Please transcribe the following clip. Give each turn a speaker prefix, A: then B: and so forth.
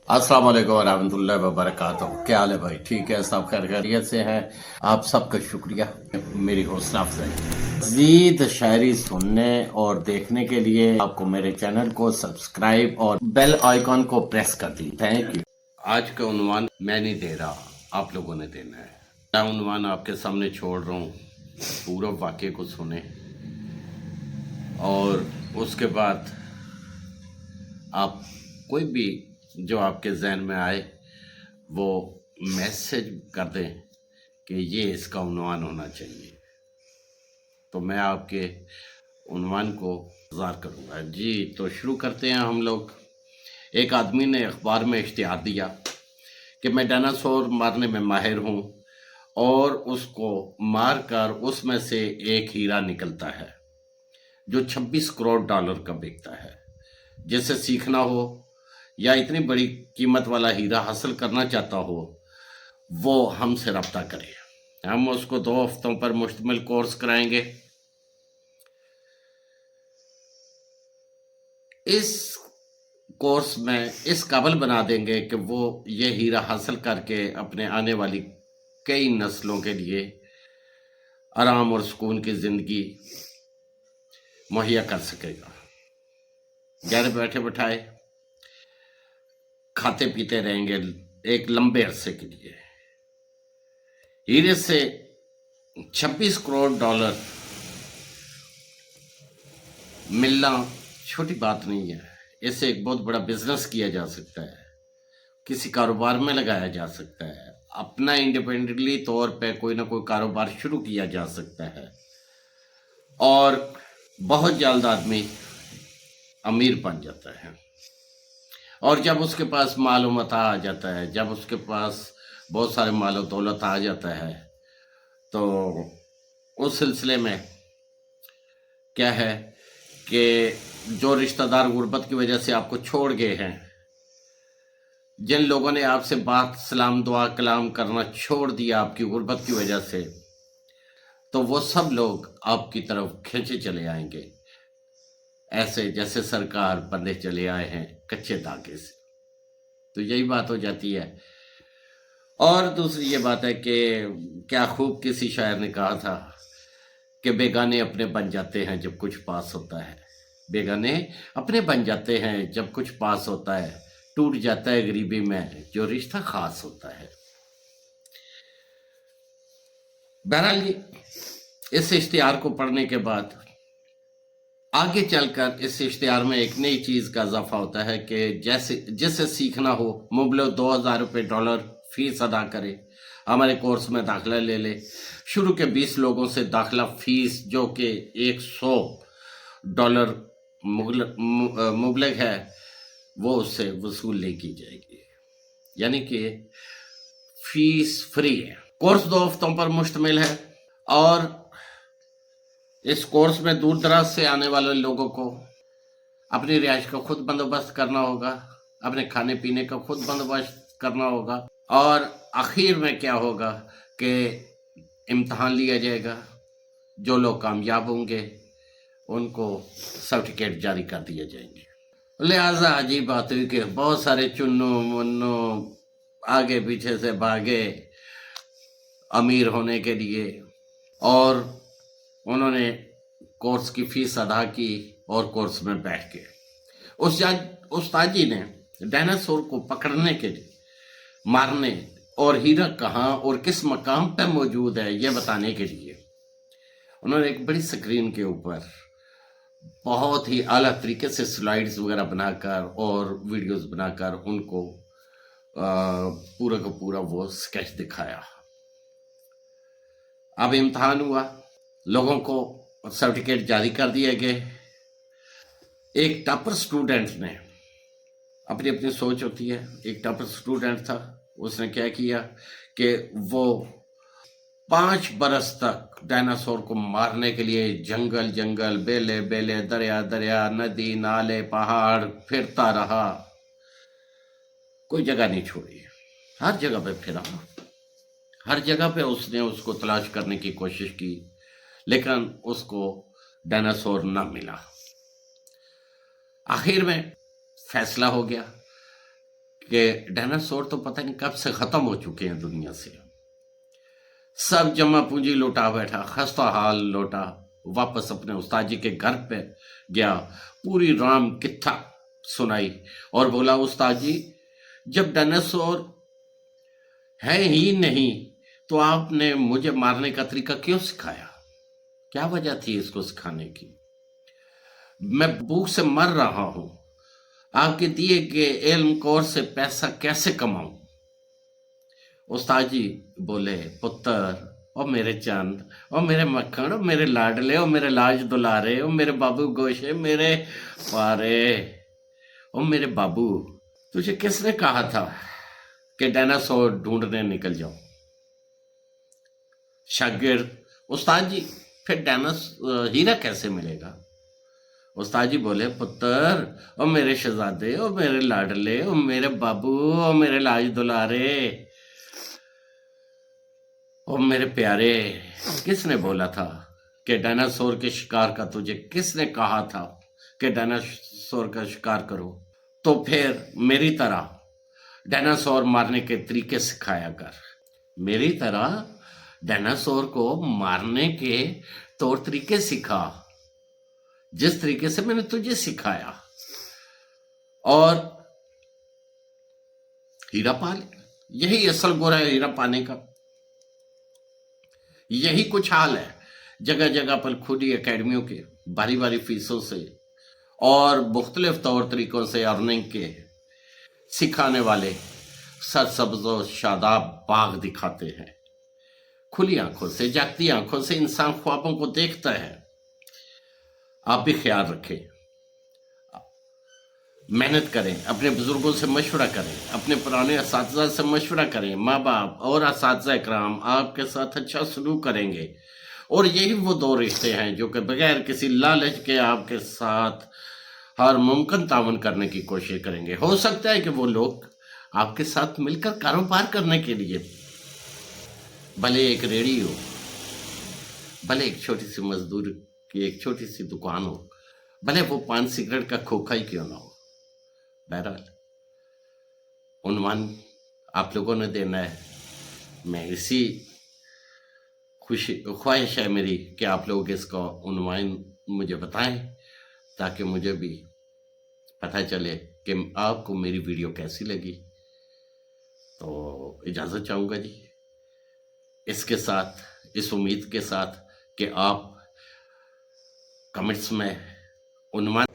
A: अस्सलाम वालेकुम वरहमतुल्लाहि वबरकातुहू। क्या हाल है भाई? ठीक है, सब खैरियत से हैं? आप सबका शुक्रिया मेरी हौसला अफजाई। मज़ीद शायरी सुनने और देखने के लिए आपको मेरे चैनल को सब्सक्राइब और बेल आइकॉन को प्रेस कर दी। Thank you. आज का उन्वान मैं नहीं दे रहा, आप लोगों ने देना है। मैं उन्वान आपके सामने छोड़ रहा हूँ, पूरा वाक़े को सुने और उसके बाद आप कोई भी जो आपके जहन में आए वो मैसेज कर दें कि ये इसका उन्वान होना चाहिए, तो मैं आपके उन्वान को इंतज़ार करूँगा। जी, तो शुरू करते हैं हम लोग। एक आदमी ने अखबार में इश्तिहार दिया कि मैं डायनासोर मारने में माहिर हूँ और उसको मार कर उसमें से एक हीरा निकलता है जो 26 करोड़ डॉलर का बिकता है। जिसे सीखना हो या इतनी बड़ी कीमत वाला हीरा हासिल करना चाहता हो वो हमसे रब्ता करे। हम उसको 2 हफ्तों पर मुश्तमिल कोर्स कराएंगे। इस कोर्स में इस काबिल बना देंगे कि वो ये हीरा हासिल करके अपने आने वाली कई नस्लों के लिए आराम और सुकून की ज़िंदगी मुहैया कर सकेगा। घर बैठे बैठाए खाते पीते रहेंगे एक लंबे अरसे के लिए। हीरे से 26 करोड़ डॉलर मिलना छोटी बात नहीं है। इससे एक बहुत बड़ा बिजनेस किया जा सकता है, किसी कारोबार में लगाया जा सकता है, अपना इंडिपेंडेंटली तौर पे कोई ना कोई कारोबार शुरू किया जा सकता है और बहुत जल्द आदमी अमीर बन जाता है। और जब उसके पास मालो मता आ जाता है, जब उसके पास बहुत सारे मालो दौलत आ जाता है, तो उस सिलसिले में क्या है कि जो रिश्तेदार गुर्बत की वजह से आपको छोड़ गए हैं, जिन लोगों ने आपसे बात सलाम दुआ कलाम करना छोड़ दिया आपकी गुर्बत की वजह से, तो वो सब लोग आपकी तरफ खींचे चले आएंगे, ऐसे जैसे सरकार बंधे चले आए हैं कच्चे धागे से। तो यही बात हो जाती है। और दूसरी ये बात है कि क्या खूब किसी शायर ने कहा था कि बेगाने अपने बन जाते हैं जब कुछ पास होता है। बेगाने अपने बन जाते हैं जब कुछ पास होता है, टूट जाता है गरीबी में जो रिश्ता खास होता है। बहरहाल इस इश्तिहार को पढ़ने के बाद आगे चलकर इस इश्तिहार में एक नई चीज़ का इजाफा होता है कि जैसे जिसे सीखना हो मुबलग 2000 रुपये डॉलर फीस अदा करे, हमारे कोर्स में दाखिला ले ले। शुरू के 20 लोगों से दाखिला फीस जो कि 100 डॉलर मुबलग है वो उससे वसूल नहीं की जाएगी, यानी कि फीस फ्री है। कोर्स 2 हफ्तों पर मुश्तमिल है और इस कोर्स में दूर दराज से आने वाले लोगों को अपनी रिहाइश का खुद बंदोबस्त करना होगा, अपने खाने पीने का खुद बंदोबस्त करना होगा और आखिर में क्या होगा कि इम्तहान लिया जाएगा। जो लोग कामयाब होंगे उनको सर्टिफिकेट जारी कर दिए जाएंगे। लिहाजा अजीब बात हुई कि बहुत सारे चुन्नू मुन्नू आगे पीछे से भागे अमीर होने के लिए और उन्होंने कोर्स की फीस अदा की और कोर्स में बैठ गए। उस्ताद जी ने डायनासोर को पकड़ने के लिए, मारने और हीरा कहाँ और किस मकाम पर मौजूद है ये बताने के लिए उन्होंने एक बड़ी स्क्रीन के ऊपर बहुत ही आला तरीके से स्लाइड्स वगैरह बनाकर और वीडियोस बनाकर उनको पूरा का पूरा वो स्केच दिखाया। अब इम्तहान हुआ, लोगों को सर्टिफिकेट जारी कर दिए गए। एक टॉपर स्टूडेंट ने, अपनी अपनी सोच होती है, एक टॉपर स्टूडेंट था, उसने क्या किया कि वो 5 बरस तक डायनासोर को मारने के लिए जंगल जंगल, बेले बेले, दरिया दरिया, नदी नाले, पहाड़ फिरता रहा, कोई जगह नहीं छोड़ी, हर जगह पे फिरा, हर जगह पे उसने उसको तलाश करने की कोशिश की, लेकिन उसको डायनासोर ना मिला। आखिर में फैसला हो गया کہ ڈائناسور تو پتہ نہیں کب سے ختم ہو چکے ہیں دنیا سے. سب جمع پونجی لوٹا بیٹھا، خستہ حال لوٹا، واپس اپنے استاد جی کے گھر پہ گیا، پوری رام کتھا سنائی اور بولا استاد جی جب ڈائناسور ہے ہی نہیں تو آپ نے مجھے مارنے کا طریقہ کیوں سکھایا؟ کیا وجہ تھی اس کو سکھانے کی؟ میں بھوک سے مر رہا ہوں، آپ کے دیے کہ علم کورس سے پیسہ کیسے کماؤں؟ استاد جی بولے پتر او میرے چاند او میرے مکھن او میرے لاڈلے او میرے لاج دلارے او میرے بابو گوشے میرے پارے او میرے بابو، تجھے کس نے کہا تھا کہ ڈائناسور ڈھونڈنے نکل جاؤ؟ شاگرد استاد جی پھر ہیرا کیسے ملے گا؟ استاد جی بولے پتر او میرے شہزادے او میرے لاڈلے او میرے بابو او میرے لاج دلارے او میرے پیارے، کس نے بولا تھا کہ ڈائناسور کے شکار کا تجھے کس نے کہا تھا کہ ڈائناسور کا شکار کرو؟ تو پھر میری طرح ڈائناسور مارنے کے طریقے سکھایا کر، میری طرح ڈائناسور کو مارنے کے طور طریقے سکھا جس طریقے سے میں نے تجھے سکھایا، اور ہیرا پا لے. یہی اصل گورا ہے ہیرا پانے کا. یہی کچھ حال ہے جگہ جگہ پر کھلی اکیڈمیوں کے باری باری فیسوں سے اور مختلف طور طریقوں سے ارننگ کے سکھانے والے سرسبز و شاداب باغ دکھاتے ہیں. کھلی آنکھوں سے، جاگتی آنکھوں سے انسان خوابوں کو دیکھتا ہے. آپ بھی خیال رکھیں، محنت کریں، اپنے بزرگوں سے مشورہ کریں، اپنے پرانے اساتذہ سے مشورہ کریں. ماں باپ اور اساتذہ اکرام آپ کے ساتھ اچھا سلوک کریں گے، اور یہی وہ دو رشتے ہیں جو کہ بغیر کسی لالچ کے آپ کے ساتھ ہر ممکن تعاون کرنے کی کوشش کریں گے. ہو سکتا ہے کہ وہ لوگ آپ کے ساتھ مل کر کاروبار کرنے کے لیے، بھلے ایک ریڑھی ہو، بھلے ایک چھوٹی سی مزدور کی ایک چھوٹی سی دکان ہو، بھلے وہ پان سگریٹ کا کھوکھا ہی کیوں نہ ہو. بہرحال عنوان آپ لوگوں نے دینا ہے. میں اسی خواہش ہے میری کہ آپ لوگ اس کا عنوان مجھے بتائیں تاکہ مجھے بھی پتہ چلے کہ آپ کو میری ویڈیو کیسی لگی. تو اجازت چاہوں گا جی، اس کے ساتھ، اس امید کے ساتھ کہ آپ کمنٹس میں عنوان